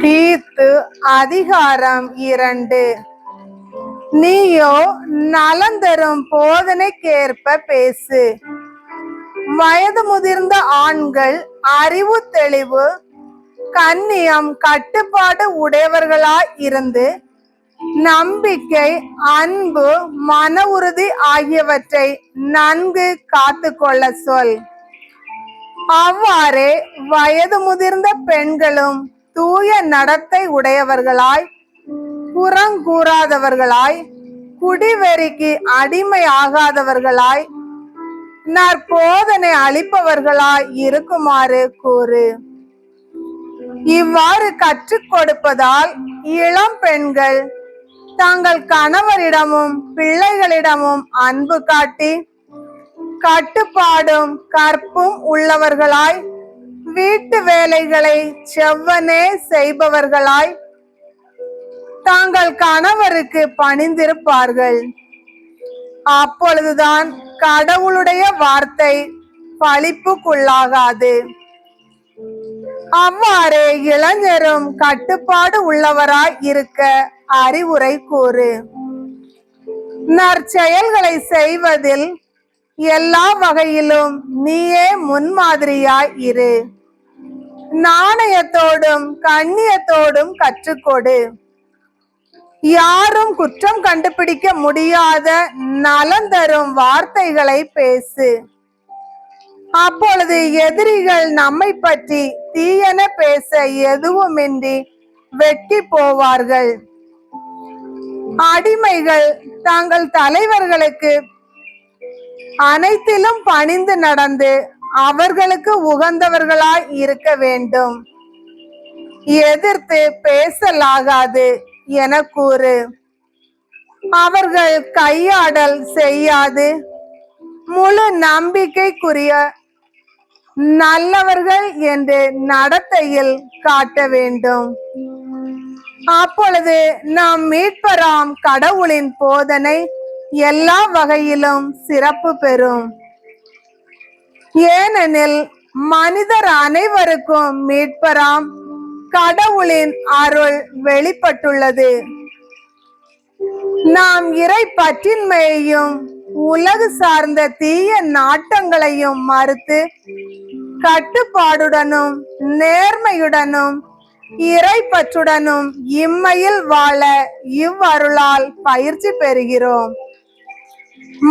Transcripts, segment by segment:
தீத்து அதிகாரம் 2. நீயோ நலந்தரும் போதனைக்கேற்ப பேசு. வயது முதிர்ந்த ஆண்கள் அறிவு தெளிவு கண்ணியம் கட்டுப்பாடு உடையவர்களாய் இருந்து நம்பிக்கை அன்பு மன உறுதி ஆகியவற்றை நன்கு காத்து கொள்ள சொல். அவ்வாறே வயது முதிர்ந்த பெண்களும் தூய நடத்தை உடையவர்களாய் புறங்கூறாதவர்களாய் குடிவெறிக்கு அடிமை ஆகாதவர்களாய் நற்போதனை அளிப்பவர்களாய் இருக்குமாறு கூறு. இவ்வாறு கற்றுக் கொடுப்பதால் இளம் பெண்கள் தங்கள் கணவரிடமும் பிள்ளைகளிடமும் அன்பு காட்டி கட்டுப்பாடும் கற்பும் உள்ளவர்களாய் வீட்டு வேலைகளை செவ்வனே செய்பவர்களாய் தாங்கள் கணவருக்கு பணிந்திருப்பார்கள். அப்பொழுதுதான் கடவுளுடைய வார்த்தை பழிப்புக்குள்ளாகாது. அவ்வாறே இளைஞரும் கட்டுப்பாடு உள்ளவராய் இருக்க அறிவுரை கூறு. நற்செயல்களை செய்வதில் எல்லா வகையிலும் நீயே முன்மாதிரியாய் இரு. நாணயத்தோடும் கண்ணியத்தோடும் கற்றுக்கொடு. யாரும் குற்றம் கண்டுபிடிக்க முடியாத நலந்தரும் வார்த்தைகளை பேசு. அப்பொழுது எதிரிகள் நம்மை பற்றி தீயன பேச எதுவுமின்றி வெட்கி போவார்கள். அடிமைகள் தங்கள் தலைவர்களுக்கு அனைத்திலும் பணிந்து நடந்து அவர்களுக்கு உகந்தவர்களாய் இருக்க வேண்டும். எதிர்த்து பேசலாகாது என கூறு. அவர்கள் கையாடல் செய்யாது முழு நம்பிக்கைக்குரிய நல்லவர்கள் என்று நடத்தையில் காட்ட வேண்டும். அப்பொழுது நாம் மீட்பராம் கடவுளின் போதனை எல்லா வகையிலும் சிறப்பு பெறும். ஏனெனில் மனிதர் அனைவருக்கும் மீட்பராம் கடவுளின் அருள் வெளிப்பட்டுள்ளது. நாம் இறை பற்றின்மையையும் உலகு சார்ந்த தீய நாட்டங்களையும் மறுத்து கட்டுப்பாடுடனும் நேர்மையுடனும் இறை பற்றுடனும் இம்மையில் வாழ இவ்வருளால் பயிற்சி பெறுகிறோம்.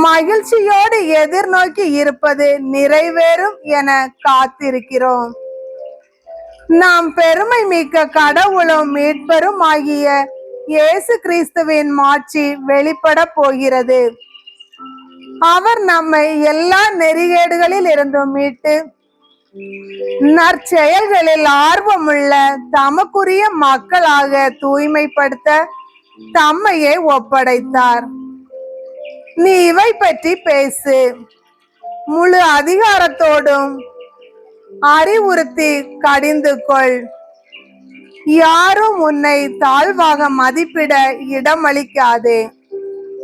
மகிழ்ச்சியோடு எதிர்நோக்கி இருப்பது நிறைவேறும் என காத்திருக்கிறோம். நாம் பெருமை மிக்க கடவுளும் மீட்பரும் ஆகிய இயேசு கிறிஸ்துவின் மாட்சி வெளிப்பட போகிறது. அவர் நம்மை எல்லா நெறிகேடுகளில் இருந்தும் மீட்டு நற்செயல்களில் ஆர்வமுள்ள தமக்குரிய மக்களாக தூய்மைப்படுத்த தம்மையே ஒப்படைத்தார். நீ இவை பற்றி பேசு. முழு அதிகாரத்தோடும் அறிவுறுத்தி கடிந்து கொள். யாரும் உன்னை தாழ்வாக மதிப்பிட இடமளிக்காதே.